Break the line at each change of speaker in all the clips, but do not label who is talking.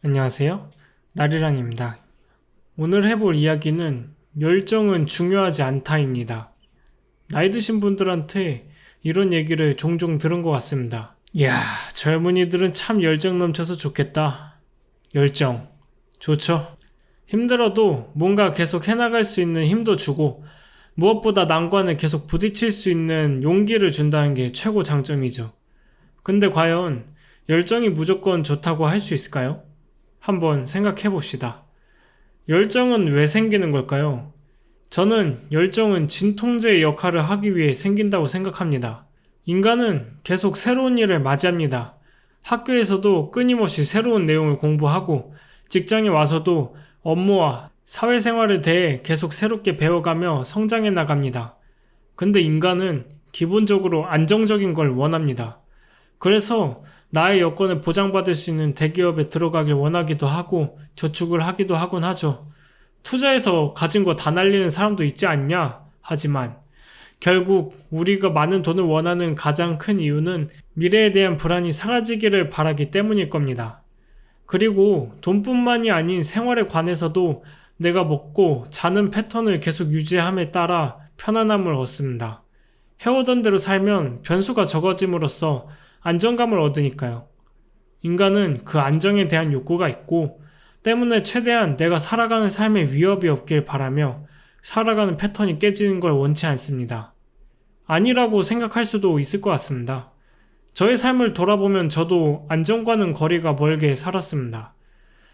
안녕하세요. 나리랑입니다. 오늘 해볼 이야기는 열정은 중요하지 않다입니다. 나이 드신 분들한테 이런 얘기를 종종 들은 것 같습니다. 이야, 젊은이들은 참 열정 넘쳐서 좋겠다. 열정. 좋죠. 힘들어도 뭔가 계속 해나갈 수 있는 힘도 주고 무엇보다 난관을 계속 부딪힐 수 있는 용기를 준다는 게 최고 장점이죠. 근데 과연 열정이 무조건 좋다고 할 수 있을까요? 한번 생각해 봅시다. 열정은 왜 생기는 걸까요? 저는 열정은 진통제의 역할을 하기 위해 생긴다고 생각합니다. 인간은 계속 새로운 일을 맞이합니다. 학교에서도 끊임없이 새로운 내용을 공부하고 직장에 와서도 업무와 사회생활에 대해 계속 새롭게 배워가며 성장해 나갑니다. 근데 인간은 기본적으로 안정적인 걸 원합니다. 그래서 나의 여건을 보장받을 수 있는 대기업에 들어가길 원하기도 하고 저축을 하기도 하곤 하죠. 투자해서 가진 거 다 날리는 사람도 있지 않냐? 하지만 결국 우리가 많은 돈을 원하는 가장 큰 이유는 미래에 대한 불안이 사라지기를 바라기 때문일 겁니다. 그리고 돈뿐만이 아닌 생활에 관해서도 내가 먹고 자는 패턴을 계속 유지함에 따라 편안함을 얻습니다. 해오던 대로 살면 변수가 적어짐으로써 안정감을 얻으니까요. 인간은 그 안정에 대한 욕구가 있고 때문에 최대한 내가 살아가는 삶에 위협이 없길 바라며 살아가는 패턴이 깨지는 걸 원치 않습니다. 아니라고 생각할 수도 있을 것 같습니다. 저의 삶을 돌아보면 저도 안정과는 거리가 멀게 살았습니다.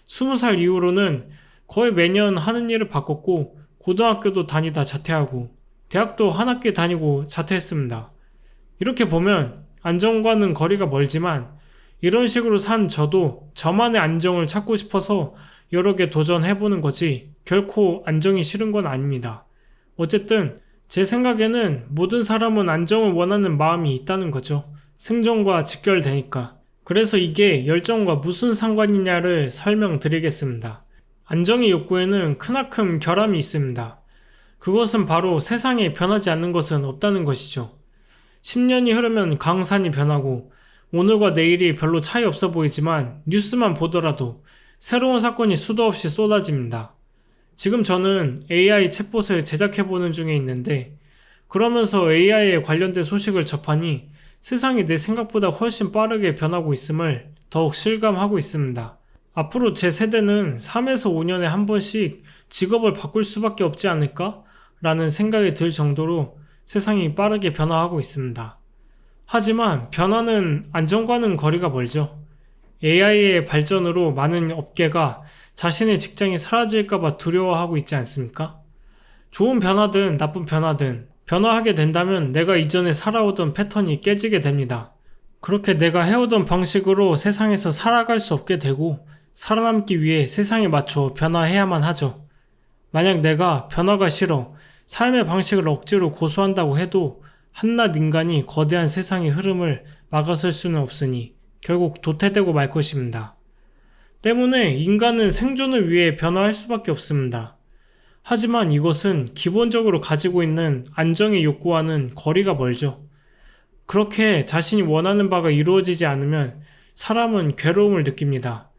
20살 이후로는 거의 매년 하는 일을 바꿨고 고등학교도 다니다 자퇴하고 대학도 한 학기 다니고 자퇴했습니다. 이렇게 보면 안정과는 거리가 멀지만 이런 식으로 산 저도 저만의 안정을 찾고 싶어서 여러 개 도전해보는 거지 결코 안정이 싫은 건 아닙니다. 어쨌든 제 생각에는 모든 사람은 안정을 원하는 마음이 있다는 거죠. 생존과 직결되니까. 그래서 이게 열정과 무슨 상관이냐를 설명드리겠습니다. 안정의 욕구에는 크나큰 결함이 있습니다. 그것은 바로 세상에 변하지 않는 것은 없다는 것이죠. 10년이 흐르면 강산이 변하고 오늘과 내일이 별로 차이 없어 보이지만 뉴스만 보더라도 새로운 사건이 수도 없이 쏟아집니다. 지금 저는 AI 챗봇을 제작해보는 중에 있는데 그러면서 AI에 관련된 소식을 접하니 세상이 내 생각보다 훨씬 빠르게 변하고 있음을 더욱 실감하고 있습니다. 앞으로 제 세대는 3에서 5년에 한 번씩 직업을 바꿀 수밖에 없지 않을까? 라는 생각이 들 정도로 세상이 빠르게 변화하고 있습니다. 하지만 변화는 안정과는 거리가 멀죠. AI의 발전으로 많은 업계가 자신의 직장이 사라질까봐 두려워하고 있지 않습니까? 좋은 변화든 나쁜 변화든 변화하게 된다면 내가 이전에 살아오던 패턴이 깨지게 됩니다. 그렇게 내가 해오던 방식으로 세상에서 살아갈 수 없게 되고 살아남기 위해 세상에 맞춰 변화해야만 하죠. 만약 내가 변화가 싫어 삶의 방식을 억지로 고수한다고 해도 한낱 인간이 거대한 세상의 흐름을 막아설 수는 없으니 결국 도태되고 말 것입니다. 때문에 인간은 생존을 위해 변화할 수밖에 없습니다. 하지만 이것은 기본적으로 가지고 있는 안정의 욕구와는 거리가 멀죠. 그렇게 자신이 원하는 바가 이루어지지 않으면 사람은 괴로움을 느낍니다.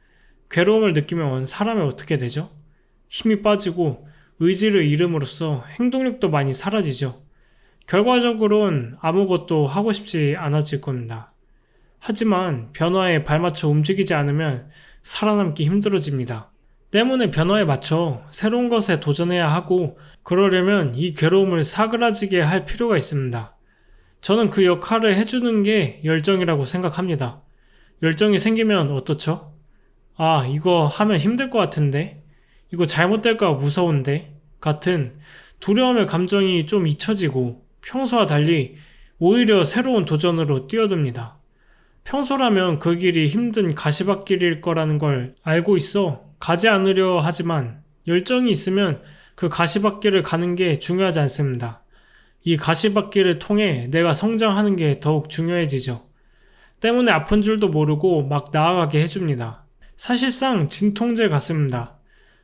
괴로움을 느끼면 사람이 어떻게 되죠? 힘이 빠지고 의지를 잃음으로써 행동력도 많이 사라지죠. 결과적으로는 아무것도 하고 싶지 않아질 겁니다. 하지만 변화에 발맞춰 움직이지 않으면 살아남기 힘들어집니다. 때문에 변화에 맞춰 새로운 것에 도전해야 하고 그러려면 이 괴로움을 사그라지게 할 필요가 있습니다. 저는 그 역할을 해주는 게 열정이라고 생각합니다. 열정이 생기면 어떻죠? 아, 이거 하면 힘들 것 같은데? 이거 잘못될까 무서운데? 같은 두려움의 감정이 좀 잊혀지고 평소와 달리 오히려 새로운 도전으로 뛰어듭니다. 평소라면 그 길이 힘든 가시밭길일 거라는 걸 알고 있어 가지 않으려 하지만 열정이 있으면 그 가시밭길을 가는 게 중요하지 않습니다. 이 가시밭길을 통해 내가 성장하는 게 더욱 중요해지죠. 때문에 아픈 줄도 모르고 막 나아가게 해줍니다. 사실상 진통제 같습니다.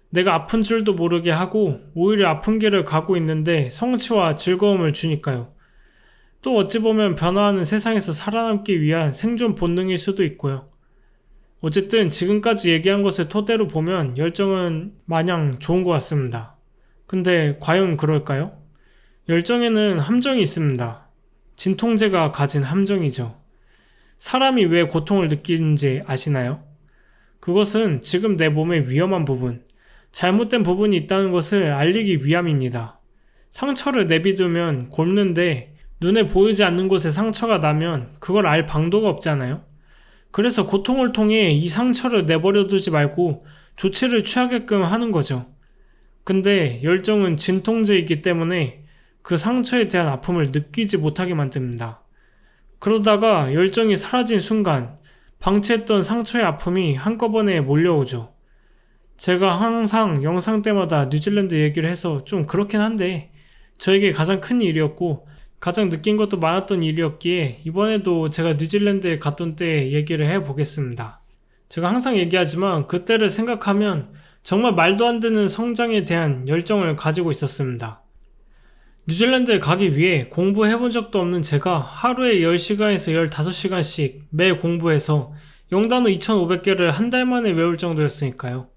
내가 아픈 줄도 모르게 하고 오히려 아픈 길을 가고 있는데 성취와 즐거움을 주니까요. 또 어찌 보면 변화하는 세상에서 살아남기 위한 생존 본능일 수도 있고요. 어쨌든 지금까지 얘기한 것을 토대로 보면 열정은 마냥 좋은 것 같습니다. 근데 과연 그럴까요? 열정에는 함정이 있습니다. 진통제가 가진 함정이죠. 사람이 왜 고통을 느끼는지 아시나요? 그것은 지금 내 몸의 위험한 부분, 잘못된 부분이 있다는 것을 알리기 위함입니다. 상처를 내비두면 곪는데 눈에 보이지 않는 곳에 상처가 나면 그걸 알 방도가 없잖아요. 그래서 고통을 통해 이 상처를 내버려 두지 말고 조치를 취하게끔 하는 거죠. 근데 열정은 진통제이기 때문에 그 상처에 대한 아픔을 느끼지 못하게 만듭니다. 그러다가 열정이 사라진 순간 방치했던 상처의 아픔이 한꺼번에 몰려오죠. 제가 항상 영상 때마다 뉴질랜드 얘기를 해서 좀 그렇긴 한데 저에게 가장 큰 일이었고 가장 느낀 것도 많았던 일이었기에 이번에도 제가 뉴질랜드에 갔던 때 얘기를 해보겠습니다. 제가 항상 얘기하지만 그때를 생각하면 정말 말도 안 되는 성장에 대한 열정을 가지고 있었습니다. 뉴질랜드에 가기 위해 공부해본 적도 없는 제가 하루에 10시간에서 15시간씩 매일 공부해서 영단어 2,500개를 한 달 만에 외울 정도였으니까요.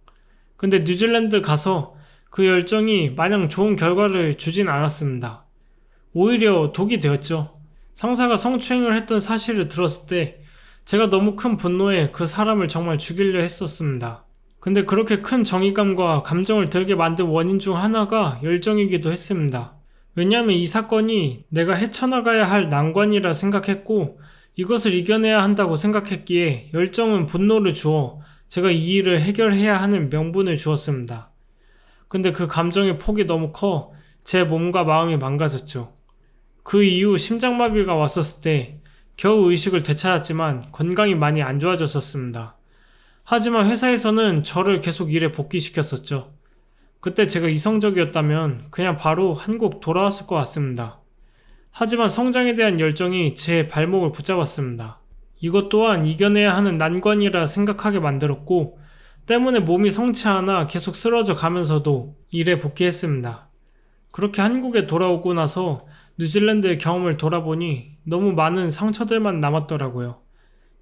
근데 뉴질랜드 가서 그 열정이 마냥 좋은 결과를 주진 않았습니다. 오히려 독이 되었죠. 상사가 성추행을 했던 사실을 들었을 때 제가 너무 큰 분노에 그 사람을 정말 죽이려 했었습니다. 근데 그렇게 큰 정의감과 감정을 들게 만든 원인 중 하나가 열정이기도 했습니다. 왜냐하면 이 사건이 내가 헤쳐나가야 할 난관이라 생각했고 이것을 이겨내야 한다고 생각했기에 열정은 분노를 주어 제가 이 일을 해결해야 하는 명분을 주었습니다. 근데 그 감정의 폭이 너무 커 제 몸과 마음이 망가졌죠. 그 이후 심장마비가 왔었을 때 겨우 의식을 되찾았지만 건강이 많이 안 좋아졌었습니다. 하지만 회사에서는 저를 계속 일에 복귀시켰었죠. 그때 제가 이성적이었다면 그냥 바로 한국 돌아왔을 것 같습니다. 하지만 성장에 대한 열정이 제 발목을 붙잡았습니다. 이것 또한 이겨내야 하는 난관이라 생각하게 만들었고 때문에 몸이 성치 않아 계속 쓰러져 가면서도 일에 복귀했습니다. 그렇게 한국에 돌아오고 나서 뉴질랜드의 경험을 돌아보니 너무 많은 상처들만 남았더라고요.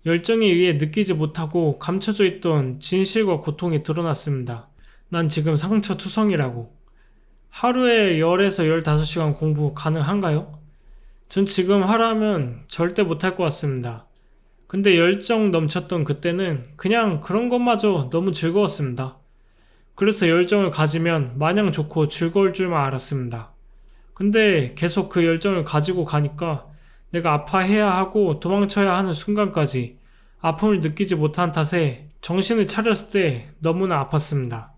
열정에 의해 느끼지 못하고 감춰져 있던 진실과 고통이 드러났습니다. 난 지금 상처투성이라고. 하루에 10에서 15시간 공부 가능한가요? 전 지금 하라면 절대 못할 것 같습니다. 근데 열정 넘쳤던 그때는 그냥 그런 것마저 너무 즐거웠습니다. 그래서 열정을 가지면 마냥 좋고 즐거울 줄만 알았습니다. 근데 계속 그 열정을 가지고 가니까 내가 아파해야 하고 도망쳐야 하는 순간까지 아픔을 느끼지 못한 탓에 정신을 차렸을 때 너무나 아팠습니다.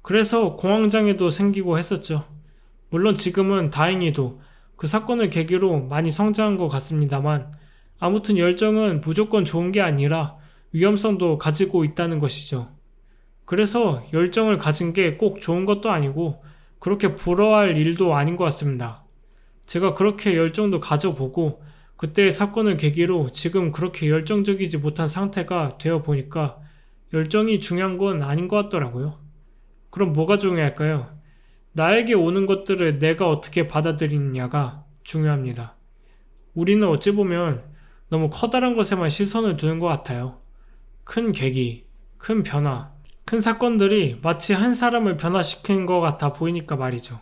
그래서 공황장애도 생기고 했었죠. 물론 지금은 다행히도 그 사건을 계기로 많이 성장한 것 같습니다만 아무튼 열정은 무조건 좋은 게 아니라 위험성도 가지고 있다는 것이죠. 그래서 열정을 가진 게 꼭 좋은 것도 아니고 그렇게 부러워할 일도 아닌 것 같습니다. 제가 그렇게 열정도 가져보고 그때의 사건을 계기로 지금 그렇게 열정적이지 못한 상태가 되어 보니까 열정이 중요한 건 아닌 것 같더라고요. 그럼 뭐가 중요할까요? 나에게 오는 것들을 내가 어떻게 받아들이느냐가 중요합니다. 우리는 어찌 보면 너무 커다란 것에만 시선을 두는 것 같아요. 큰 계기, 큰 변화, 큰 사건들이 마치 한 사람을 변화시키는 것 같아 보이니까 말이죠.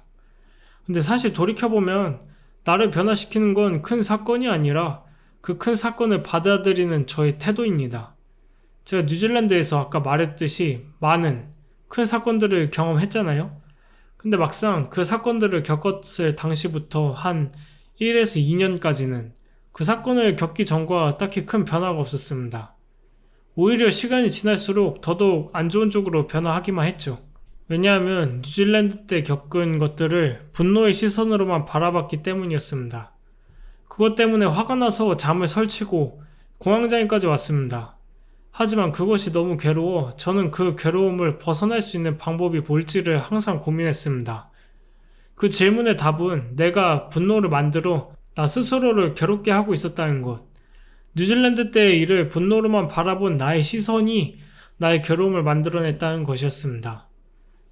근데 사실 돌이켜보면 나를 변화시키는 건 큰 사건이 아니라 그 큰 사건을 받아들이는 저의 태도입니다. 제가 뉴질랜드에서 아까 말했듯이 많은 큰 사건들을 경험했잖아요. 근데 막상 그 사건들을 겪었을 당시부터 한 1에서 2년까지는 그 사건을 겪기 전과 딱히 큰 변화가 없었습니다. 오히려 시간이 지날수록 더더욱 안 좋은 쪽으로 변화하기만 했죠. 왜냐하면 뉴질랜드 때 겪은 것들을 분노의 시선으로만 바라봤기 때문이었습니다. 그것 때문에 화가 나서 잠을 설치고 공황장애까지 왔습니다. 하지만 그것이 너무 괴로워 저는 그 괴로움을 벗어날 수 있는 방법이 뭘지를 항상 고민했습니다. 그 질문의 답은 내가 분노를 만들어 나 스스로를 괴롭게 하고 있었다는 것. 뉴질랜드 때의 일을 분노로만 바라본 나의 시선이 나의 괴로움을 만들어냈다는 것이었습니다.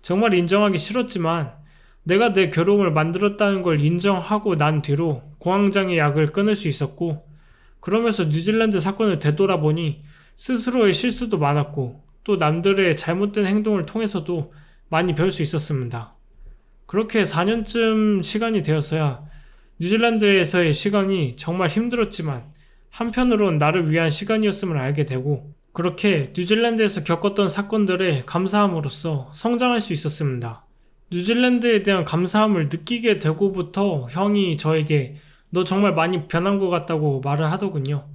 정말 인정하기 싫었지만 내가 내 괴로움을 만들었다는 걸 인정하고 난 뒤로 공황장애 약을 끊을 수 있었고 그러면서 뉴질랜드 사건을 되돌아보니 스스로의 실수도 많았고 또 남들의 잘못된 행동을 통해서도 많이 배울 수 있었습니다. 그렇게 4년쯤 시간이 되어서야 뉴질랜드에서의 시간이 정말 힘들었지만 한편으론 나를 위한 시간이었음을 알게 되고, 그렇게 뉴질랜드에서 겪었던 사건들에 감사함으로써 성장할 수 있었습니다. 뉴질랜드에 대한 감사함을 느끼게 되고부터 형이 저에게 너 정말 많이 변한 것 같다고 말을 하더군요.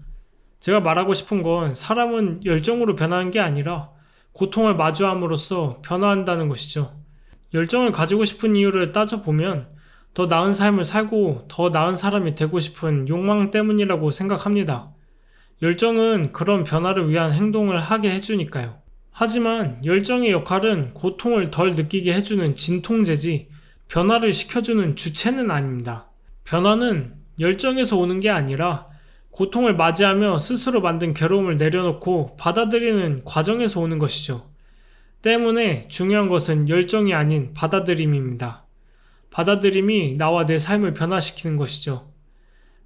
제가 말하고 싶은 건 사람은 열정으로 변하는 게 아니라 고통을 마주함으로써 변화한다는 것이죠. 열정을 가지고 싶은 이유를 따져보면 더 나은 삶을 살고 더 나은 사람이 되고 싶은 욕망 때문이라고 생각합니다. 열정은 그런 변화를 위한 행동을 하게 해주니까요. 하지만 열정의 역할은 고통을 덜 느끼게 해주는 진통제지 변화를 시켜주는 주체는 아닙니다. 변화는 열정에서 오는 게 아니라 고통을 맞이하며 스스로 만든 괴로움을 내려놓고 받아들이는 과정에서 오는 것이죠. 때문에 중요한 것은 열정이 아닌 받아들임입니다. 받아들임이 나와 내 삶을 변화시키는 것이죠.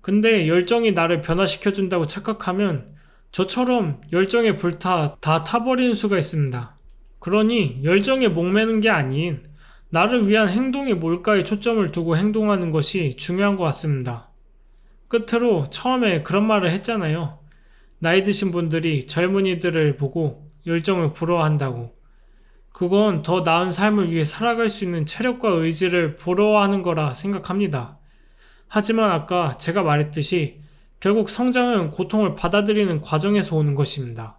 근데 열정이 나를 변화시켜준다고 착각하면 저처럼 열정에 불타 다 타버리는 수가 있습니다. 그러니 열정에 목매는 게 아닌 나를 위한 행동이 뭘까에 초점을 두고 행동하는 것이 중요한 것 같습니다. 끝으로 처음에 그런 말을 했잖아요. 나이 드신 분들이 젊은이들을 보고 열정을 부러워한다고. 그건 더 나은 삶을 위해 살아갈 수 있는 체력과 의지를 부러워하는 거라 생각합니다. 하지만 아까 제가 말했듯이 결국 성장은 고통을 받아들이는 과정에서 오는 것입니다.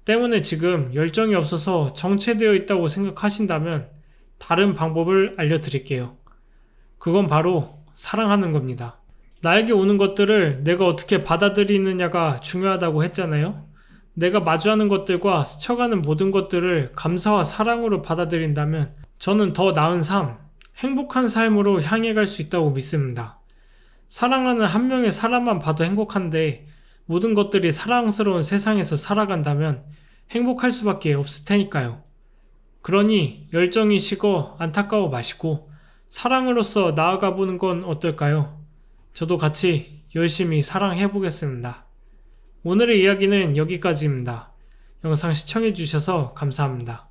때문에 지금 열정이 없어서 정체되어 있다고 생각하신다면 다른 방법을 알려드릴게요. 그건 바로 사랑하는 겁니다. 나에게 오는 것들을 내가 어떻게 받아들이느냐가 중요하다고 했잖아요. 내가 마주하는 것들과 스쳐가는 모든 것들을 감사와 사랑으로 받아들인다면 저는 더 나은 삶, 행복한 삶으로 향해 갈 수 있다고 믿습니다. 사랑하는 한 명의 사람만 봐도 행복한데 모든 것들이 사랑스러운 세상에서 살아간다면 행복할 수밖에 없을 테니까요. 그러니 열정이 식어 안타까워 마시고 사랑으로서 나아가 보는 건 어떨까요? 저도 같이 열심히 사랑해 보겠습니다. 오늘의 이야기는 여기까지입니다. 영상 시청해 주셔서 감사합니다.